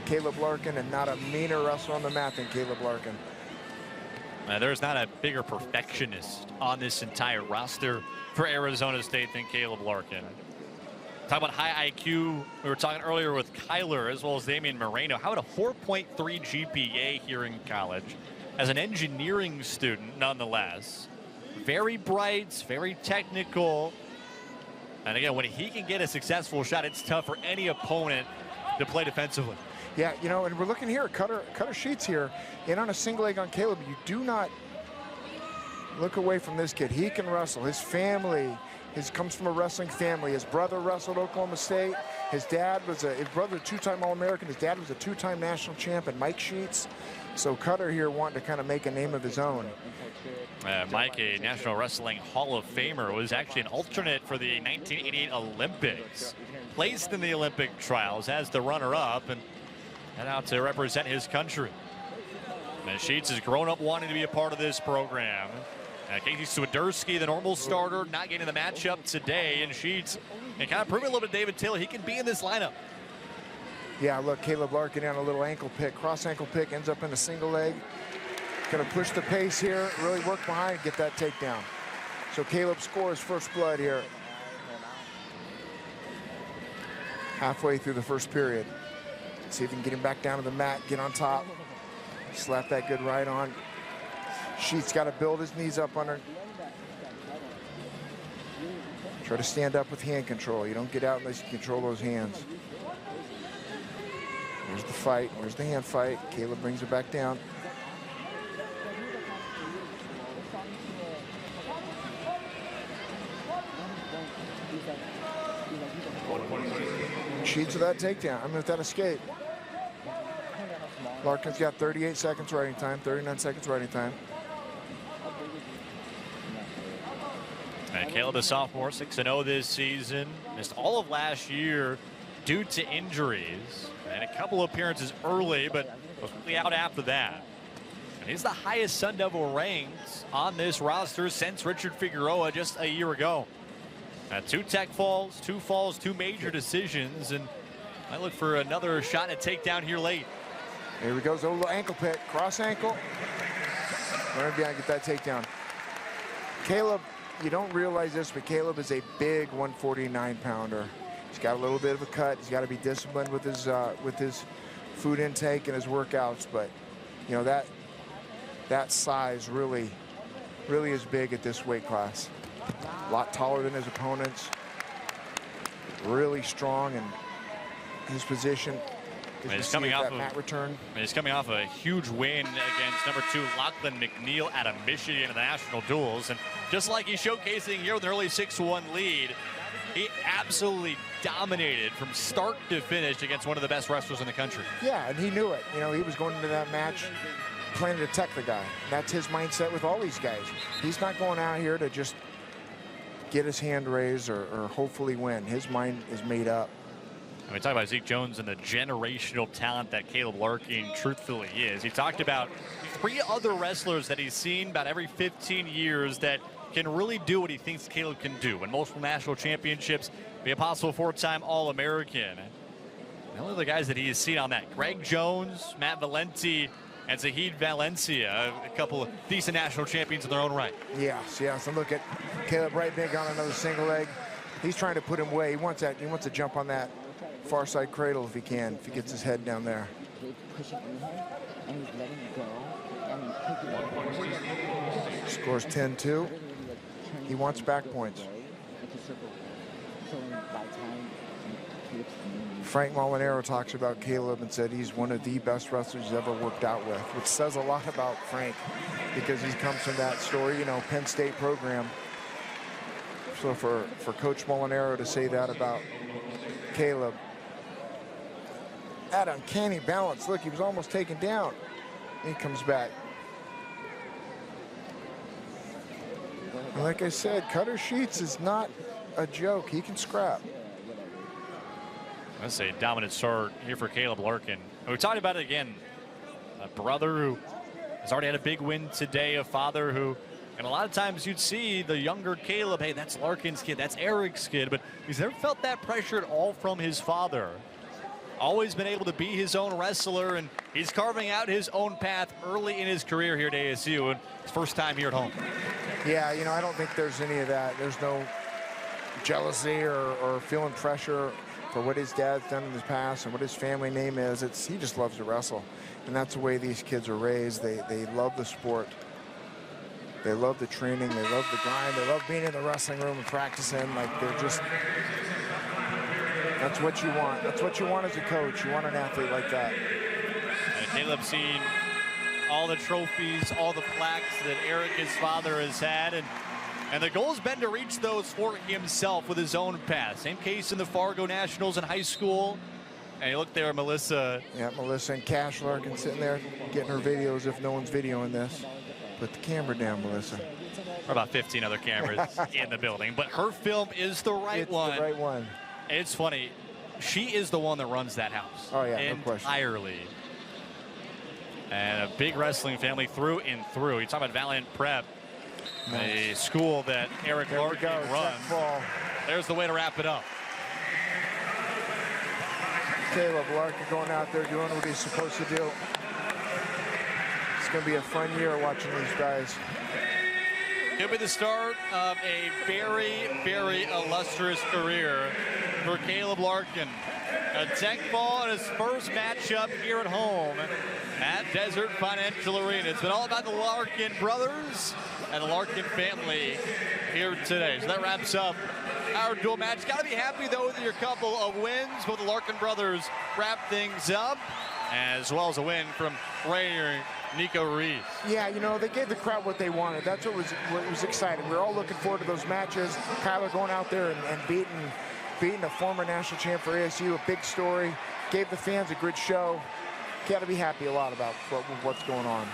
Kaleb Larkin, and not a meaner wrestler on the mat than Kaleb Larkin. There's not a bigger perfectionist on this entire roster for Arizona State than Kaleb Larkin. Talk about high IQ. We were talking earlier with Kyler as well as Damian Moreno. How about a 4.3 GPA here in college as an engineering student nonetheless. Very bright, very technical. And again, when he can get a successful shot, it's tough for any opponent to play defensively. Yeah, you know, and we're looking here, Cutter Sheets here, in on a single leg on Kaleb. You do not look away from this kid. He can wrestle. His family comes from a wrestling family. His brother wrestled Oklahoma State. His dad was his brother a two-time All-American. His dad was a two-time national champ, and Mike Sheets. So Cutter here wanting to kind of make a name of his own. Mike, a National Wrestling Hall of Famer, was actually an alternate for the 1988 Olympics. Placed in the Olympic trials as the runner-up and head out to represent his country. And Sheets has grown up wanting to be a part of this program. Casey Swiderski, the normal starter, not getting the matchup today. And Sheets can kind of prove it a little bit to David Taylor. He can be in this lineup. Yeah, look, Kaleb Larkin on a little ankle pick, cross ankle pick, ends up in a single leg. Gonna push the pace here, really work behind and get that takedown. So Kaleb scores first blood here. Halfway through the first period. See if he can get him back down to the mat, get on top. Slap that good right on. Sheets got to build his knees up under. Try to stand up with hand control. You don't get out unless you control those hands. Here's the fight. Where's the hand fight? Kaleb brings it back down. Sheets with that takedown. I mean, with that escape. Larkin's got 38 seconds riding time, 39 seconds riding time. And Kaleb, the sophomore, 6-0 this season. Missed all of last year due to injuries. And a couple appearances early, but was quickly out after that. And he's the highest Sun Devil ranked on this roster since Richard Figueroa just a year ago. 2 tech falls, 2 falls, 2 major decisions, and I look for another shot at takedown here late. Here we go, a little ankle pick, cross ankle. Run down, get that takedown. Kaleb, you don't realize this, but Kaleb is a big 149-pounder. He's got a little bit of a cut. He's got to be disciplined with his food intake and his workouts, but you know that size really is big at this weight class. A lot taller than his opponents. Really strong in his position. He's coming off that mat return. He's coming off a huge win against number 2 Lachlan McNeil out of Michigan in the national duels, and just like he's showcasing here with an early 6-1 lead, he absolutely dominated from start to finish against one of the best wrestlers in the country. Yeah, and he knew it. You know, he was going into that match planning to tech the guy. That's his mindset with all these guys. He's not going out here to just get his hand raised or hopefully win. His mind is made up. And we talk about Zeke Jones and the generational talent that Kaleb Larkin truthfully is. He talked about 3 other wrestlers that he's seen about every 15 years that can really do what he thinks Kaleb can do. Win multiple national championships, be a possible 4-time All-American. And only the guys that he has seen on that: Greg Jones, Matt Valenti, and Zahid Valencia, a couple of decent national champions in their own right. Yes. And look at Kaleb right big on another single leg. He's trying to put him away. He wants to jump on that far side cradle if he can, if he gets his head down there. Scores 10-2. He wants back points. Frank Molinaro talks about Kaleb and said he's one of the best wrestlers he's ever worked out with, which says a lot about Frank because he comes from that story, you know, Penn State program. So for Coach Molinaro to say that about Kaleb, that uncanny balance. Look, he was almost taken down. He comes back. And like I said, Cutter Sheets is not a joke. He can scrap. Let's say dominant start here for Kaleb Larkin. We talked about it again. A brother who has already had a big win today, a father who, and a lot of times you'd see the younger Kaleb, hey, that's Larkin's kid, that's Eric's kid, but he's never felt that pressure at all from his father. always been able to be his own wrestler, and he's carving out his own path early in his career here at ASU, and his first time here at home. Yeah, you know, I don't think there's any of that. There's no jealousy or feeling pressure for what his dad's done in the past and what his family name is. He just loves to wrestle, and that's the way these kids are raised. They love the sport. They love the training. They love the grind. They love being in the wrestling room and practicing. Like, they're just, that's what you want. That's what you want as a coach. You want an athlete like that. And Kaleb's seen all the trophies, all the plaques that Eric, his father, has had, and the goal's been to reach those for himself with his own path. Same case in the Fargo Nationals in high school. And you look there, Melissa. Yeah, Melissa and Cash Larkin sitting there getting her videos if no one's videoing this. Put the camera down, Melissa. Or about 15 other cameras in the building, but her film is the right one. It's the right one. It's funny. She is the one that runs that house. Oh, yeah, no question. Entirely. And a big wrestling family through and through. You talk about Valiant Prep, a school that Eric Larkin runs. There's the way to wrap it up. Kaleb Larkin going out there doing what he's supposed to do. It's going to be a fun year watching these guys. It'll be the start of a very, very illustrious career for Kaleb Larkin. A tech ball in his first matchup here at home at Desert Financial Arena. It's been all about the Larkin brothers and the Larkin family here today. So that wraps up our dual match. Got to be happy, though, with your couple of wins. Both the Larkin brothers wrap things up, as well as a win from Ray and Nico Reese. Yeah, you know, they gave the crowd what they wanted. That's what was exciting. We were all looking forward to those matches. Kyler going out there and beating a former national champ for ASU, a big story. Gave the fans a good show. Got to be happy a lot about what's going on.